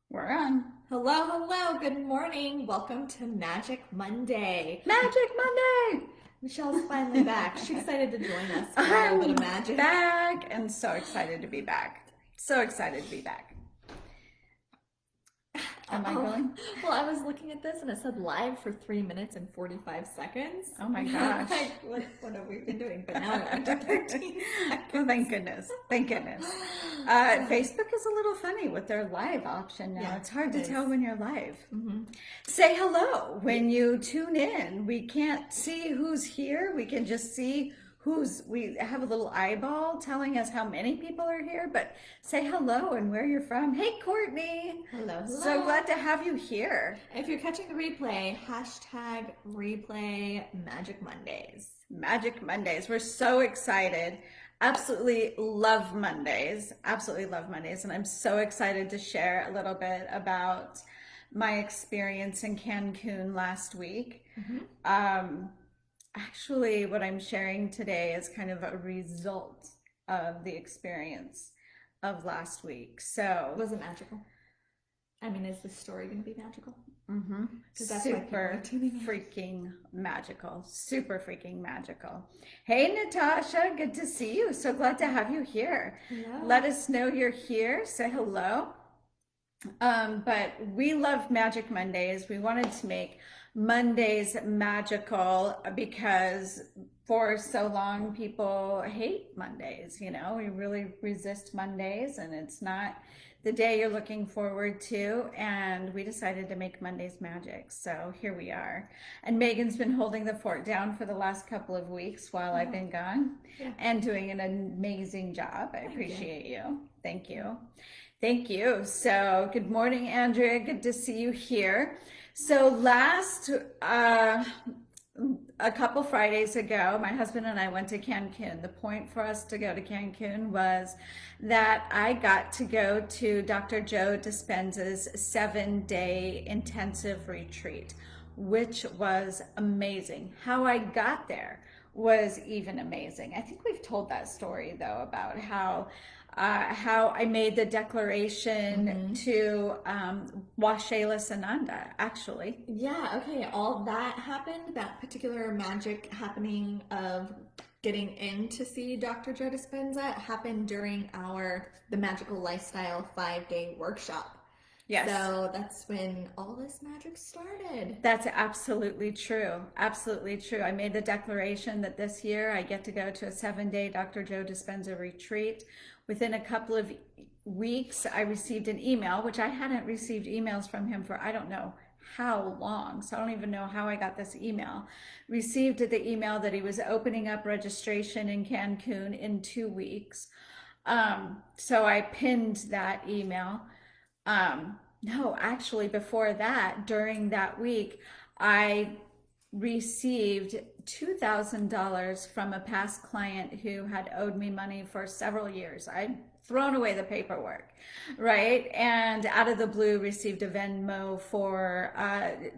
We're on. Hello, hello, good morning. Welcome to Magic Monday. Magic Monday! Michelle's finally back. She's excited to join us for a little bit of I'm magic. back and so excited to be back. So excited to be back. Am I Oh, going? well, I was looking at this and it said live for 3 minutes and 45 seconds. Oh my I'm gosh. like, what have we been doing? But now it went to 13 Well, seconds. thank goodness. Thank goodness. Facebook is a little funny with their live option now. Yeah, It's hard it to is. tell when you're live. Mm-hmm. Say hello when you tune in. We can't see who's here. We can just see we have a little eyeball telling us how many people are here, but say hello and where you're from. Hey, Courtney. Hello, So hello. glad to have you here. If you're catching the replay, hashtag replay Magic Mondays. Magic Mondays. We're so excited. Absolutely love Mondays. Absolutely love Mondays. And I'm so excited to share a little bit about my experience in Cancun last week. Mm-hmm. Actually, what I'm sharing today is kind of a result of the experience of last week. So, Was it magical? I mean, is the story going to be magical? mhm, Because that's why people are super tuning in. freaking magical. Super freaking magical. Hey, Natasha, good to see you. So glad to have you here. Hello. Let us know you're here. Say hello. But we love Magic Mondays. We wanted to make Mondays magical because for so long people hate Mondays. We really resist Mondays, and it's not the day you're looking forward to. And we decided to make Mondays magic. So here we are. And Megan's been holding the fort down for the last couple of weeks while I've been gone Yeah. and doing an amazing job. I Thank you. appreciate you. Thank you. Thank you. So, good morning, Andrea. Good to see you here. So, a couple Fridays ago, my husband and I went to Cancun. The point for us to go to Cancun was that I got to go to Dr. Joe Dispenza's 7-day intensive retreat, which was amazing. How I got there was even amazing. I think we've told that story though about how I made the declaration to Washela Sananda, actually. Yeah, okay. All that happened, that particular magic happening of getting in to see Dr. Joe Dispenza happened during the Magical Lifestyle 5-day workshop. Yes. So that's when all this magic started. That's absolutely true. Absolutely true. I made the declaration that this year I get to go to a 7-day Dr. Joe Dispenza retreat. Within a couple of weeks, I received an email, which I hadn't received emails from him for I don't know how long. So I don't even know how I got this email. Received the email that he was opening up registration in Cancun in 2 weeks. So I pinned that email. No, actually, before that, during that week, I received $2,000 from a past client who had owed me money for several years. I'd thrown away the paperwork, right? And out of the blue, received a Venmo for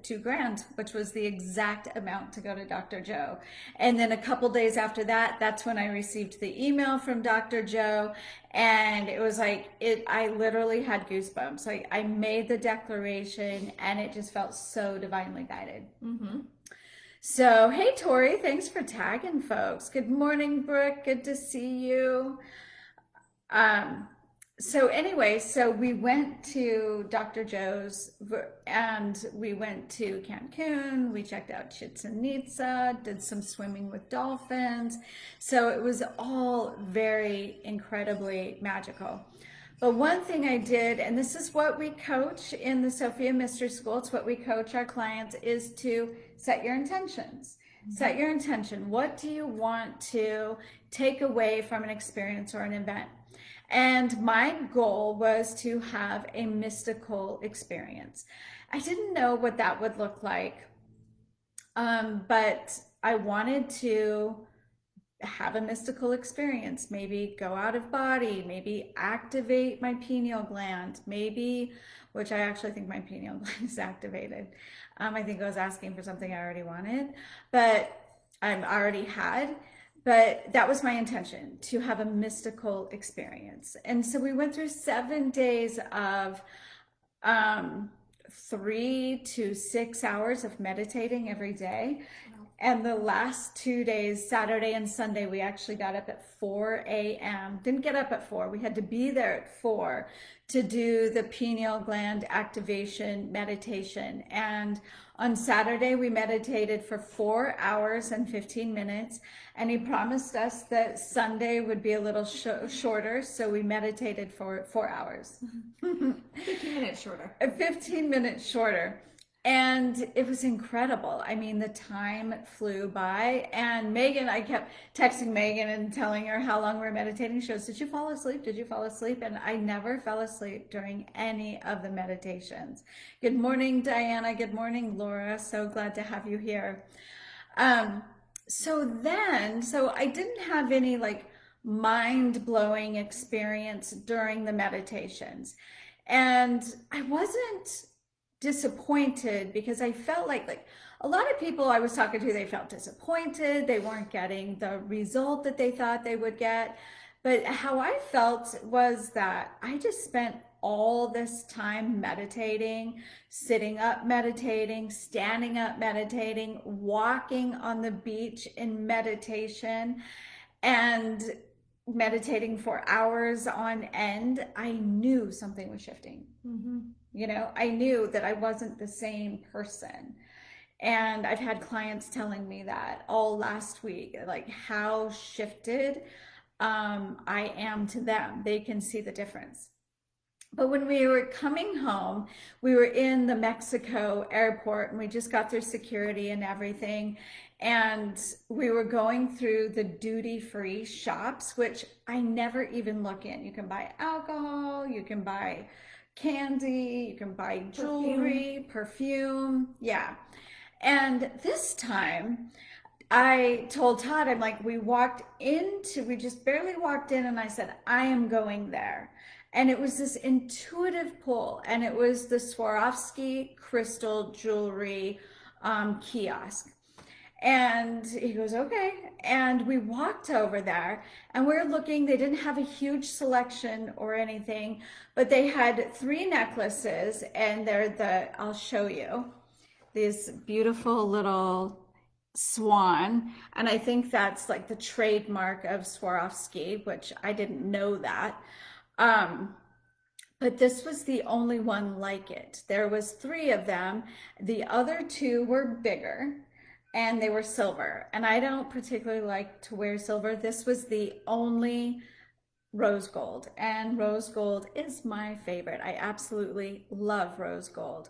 $2,000, which was the exact amount to go to Dr. Joe. And then a couple days after that, that's when I received the email from Dr. Joe. And it was like, I literally had goosebumps. Like I made the declaration and it just felt so divinely guided. Mm-hmm. So, hey, Tori, thanks for tagging folks. Good morning, Brooke. Good to see you. So anyway, so we went to Dr. Joe's and we went to Cancun. We checked out Chichen Itza, did some swimming with dolphins. So it was all very incredibly magical. But one thing I did, and this is what we coach in the Sophia Mystery School, it's what we coach our clients, is to set your intentions. Set your intention. What do you want to take away from an experience or an event? And my goal was to have a mystical experience. I didn't know what that would look like, but I wanted to have a mystical experience, maybe go out of body, maybe activate my pineal gland, maybe, which I actually think my pineal gland is activated. I think I was asking for something I already wanted, but I've already had. But that was my intention, to have a mystical experience. And so we went through 7 days of um, 3 to 6 hours of meditating every day. And the last 2 days, Saturday and Sunday, we actually got up at 4 a.m. Didn't get up at 4. We had to be there at 4 to do the pineal gland activation meditation. And on Saturday, we meditated for 4 hours and 15 minutes. And he promised us that Sunday would be a little shorter. So we meditated for 4 hours. 15 minutes shorter. 15 minutes shorter. And it was incredible. I mean, the time flew by. And Megan, I kept texting Megan and telling her how long we were meditating. She goes, "Did you fall asleep? Did you fall asleep?" And I never fell asleep during any of the meditations. Good morning, Diana. Good morning, Laura. So glad to have you here. So I didn't have any like mind-blowing experience during the meditations. And I wasn't disappointed because I felt like a lot of people I was talking to, they felt disappointed. They weren't getting the result that they thought they would get. But how I felt was that I just spent all this time meditating, sitting up meditating, standing up meditating, walking on the beach in meditation, and meditating for hours on end. I knew something was shifting. I knew that I wasn't the same person. And I've had clients telling me that all last week, like how shifted I am to them. They can see the difference. But when we were coming home, we were in the Mexico airport and we just got through security and everything. And we were going through the duty-free shops, which I never even look in. You can buy alcohol, you can buy candy, you can buy jewelry, perfume. Yeah. And this time I told Todd, I'm like, we just barely walked in and I said, I am going there. And it was this intuitive pull, and it was the Swarovski crystal jewelry kiosk. And he goes, okay. And we walked over there and we're looking. They didn't have a huge selection or anything, but they had 3 necklaces, and I'll show you this beautiful little swan. And I think that's like the trademark of Swarovski, which I didn't know that. But this was the only one like it. There was 3 of them. The other 2 were bigger, and they were silver. And I don't particularly like to wear silver. This was the only rose gold, and rose gold is my favorite. I absolutely love rose gold.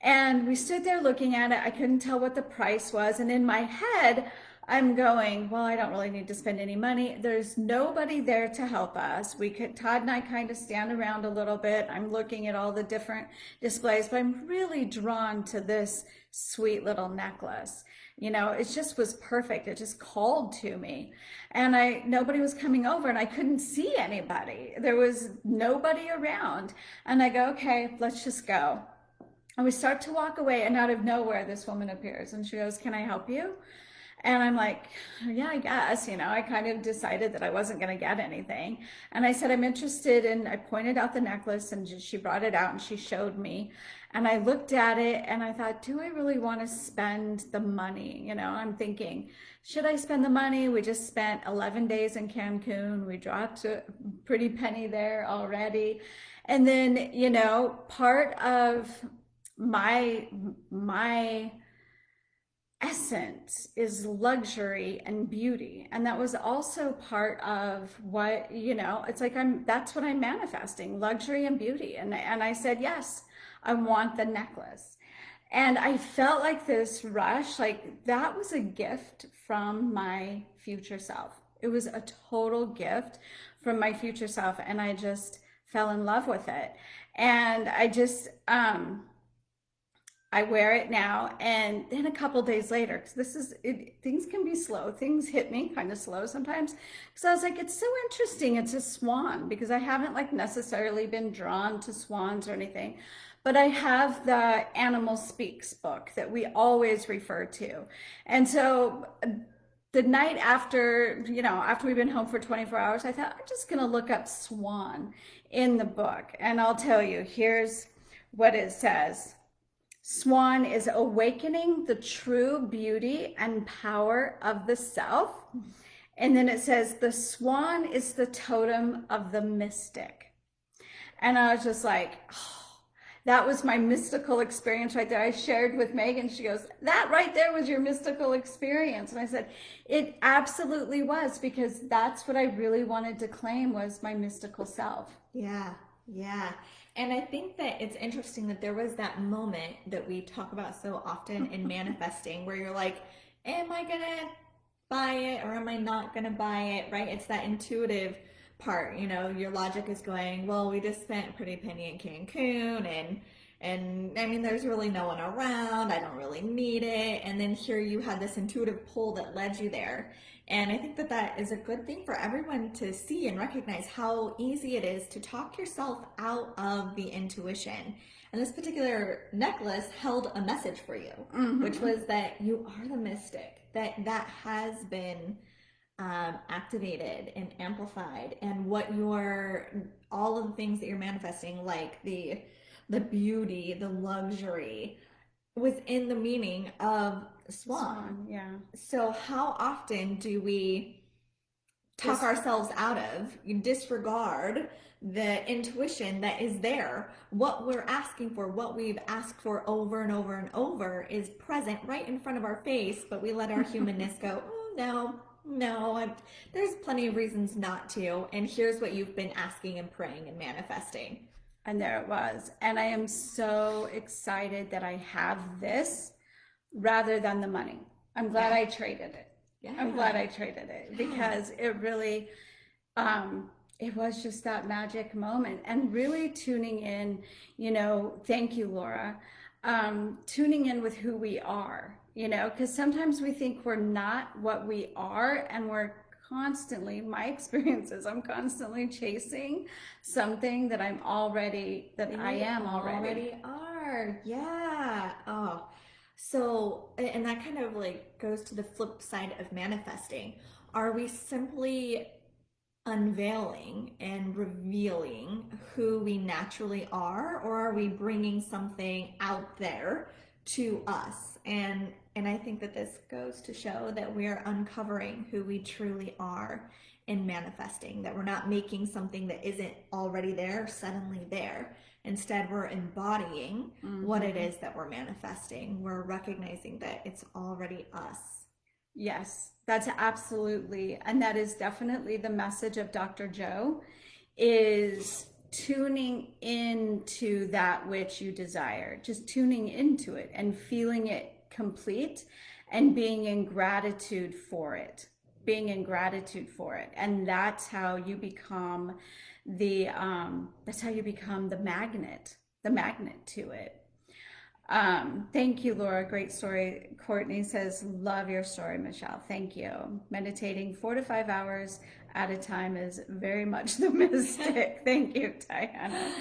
And we stood there looking at it. I couldn't tell what the price was. And in my head, I'm going, well, I don't really need to spend any money. There's nobody there to help us. Todd and I kind of stand around a little bit. I'm looking at all the different displays, but I'm really drawn to this sweet little necklace. It just was perfect. It just called to me. And nobody was coming over and I couldn't see anybody. There was nobody around. And I go, okay, let's just go. And we start to walk away, and out of nowhere, this woman appears and she goes, "Can I help you?" And I'm like, yeah, I guess, I kind of decided that I wasn't going to get anything. And I said, I'm interested in, I pointed out the necklace, and she brought it out and she showed me. And I looked at it and I thought, do I really want to spend the money? I'm thinking, should I spend the money? We just spent 11 days in Cancun. We dropped a pretty penny there already. And then, part of my essence is luxury and beauty, and that was also part of what it's like that's what I'm manifesting, luxury and beauty. And I said, yes, I want the necklace. And I felt like this rush, like that was a gift from my future self. It was a total gift from my future self, and I just fell in love with it. And I wear it now, and then a couple days later, because things can be slow. Things hit me kind of slow sometimes. Because I was like, it's so interesting. It's a swan, because I haven't necessarily been drawn to swans or anything. But I have the Animal Speaks book that we always refer to. And so the night after, after we've been home for 24 hours, I thought, I'm just going to look up swan in the book. And I'll tell you, here's what it says. Swan is awakening the true beauty and power of the self. And then it says the swan is the totem of the mystic. And I was just like, oh, that was my mystical experience right there. I shared with Megan. She goes, that right there was your mystical experience. And I said, it absolutely was, because that's what I really wanted to claim was my mystical self. Yeah, yeah. And I think that it's interesting that there was that moment that we talk about so often in manifesting where you're like, am I gonna buy it or am I not gonna buy it, right? It's that intuitive part, your logic is going, well, we just spent a pretty penny in Cancun and I mean, there's really no one around. I don't really need it. And then here you had this intuitive pull that led you there. And I think that that is a good thing for everyone to see and recognize how easy it is to talk yourself out of the intuition. And this particular necklace held a message for you, which was that you are the mystic, that has been activated and amplified, and what all of the things that you're manifesting, like the beauty, the luxury, within the meaning of swan. Yeah. So how often do we talk ourselves out of, disregard the intuition that is there? What we're asking for, what we've asked for over and over and over is present right in front of our face, but we let our humanness go, oh, no, there's plenty of reasons not to. And here's what you've been asking and praying and manifesting. And there it was. And I am so excited that I have this rather than the money. I'm glad I traded it. Yeah. I'm glad I traded it because it really, it was just that magic moment, and really tuning in, thank you, Laura, tuning in with who we are, because sometimes we think we're not what we are, and we're constantly, my experience is I'm constantly chasing something that I am already. Yeah. Oh, so, and that kind of like goes to the flip side of manifesting. Are we simply unveiling and revealing who we naturally are, or are we bringing something out there to us? And I think that this goes to show that we are uncovering who we truly are in manifesting, that we're not making something that isn't already there suddenly there. Instead, we're embodying what it is that we're manifesting. We're recognizing that it's already us. Yes, that's absolutely, and that is definitely the message of Dr. Joe, is tuning into that which you desire, just tuning into it and feeling it complete and being in gratitude for it, And that's how you become the magnet to it. Thank you, Laura. Great story. Courtney says, love your story, Michelle. Thank you. Meditating 4 to 5 hours at a time is very much the mystic. Thank you, Diana.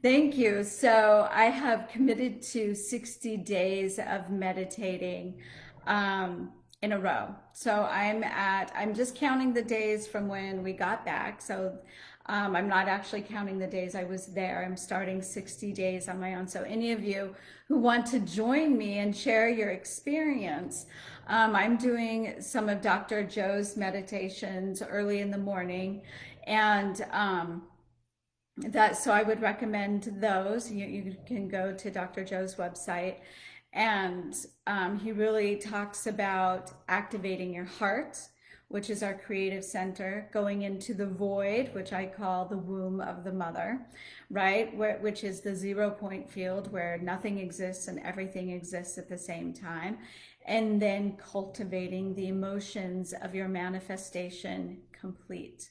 Thank you. So I have committed to 60 days of meditating in a row. So I'm just counting the days from when we got back. So I'm not actually counting the days I was there. I'm starting 60 days on my own. So any of you who want to join me and share your experience, I'm doing some of Dr. Joe's meditations early in the morning, and so I would recommend those. You can go to Dr. Joe's website, and he really talks about activating your heart, which is our creative center, going into the void, which I call the womb of the mother, right? Which is the 0 point field where nothing exists and everything exists at the same time. And then cultivating the emotions of your manifestation complete.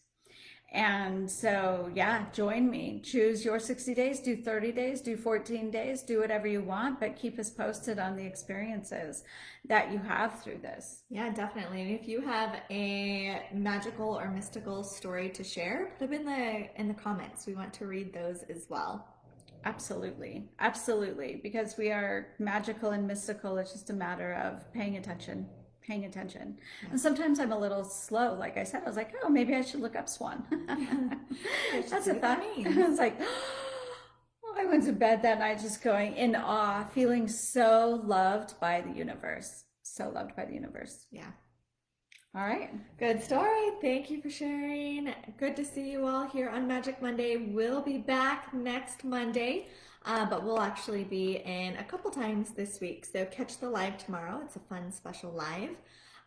And so, yeah, join me. Choose your 60 days, do 30 days, do 14 days, do whatever you want, but keep us posted on the experiences that you have through this. Yeah, definitely. And if you have a magical or mystical story to share, put them in the comments. We want to read those as well. Absolutely. Absolutely. Because we are magical and mystical. It's just a matter of paying attention. Yeah. And sometimes I'm a little slow. Like I said, I was like, oh, maybe I should look up swan. That's a thought. I was like, oh, I went to bed that night just going in awe, feeling so loved by the universe. So loved by the universe. Yeah. All right. Good story. Thank you for sharing. Good to see you all here on Magic Monday. We'll be back next Monday, but we'll actually be in a couple times this week. So catch the live tomorrow. It's a fun special live,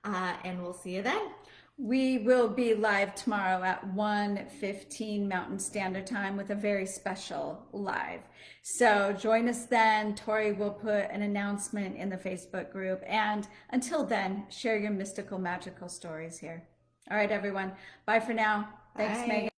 and we'll see you then. We will be live tomorrow at 1:15 Mountain Standard Time with a very special live. So join us then. Tori will put an announcement in the Facebook group. And until then, share your mystical, magical stories here. All right, everyone. Bye for now. Thanks, Bye. Megan.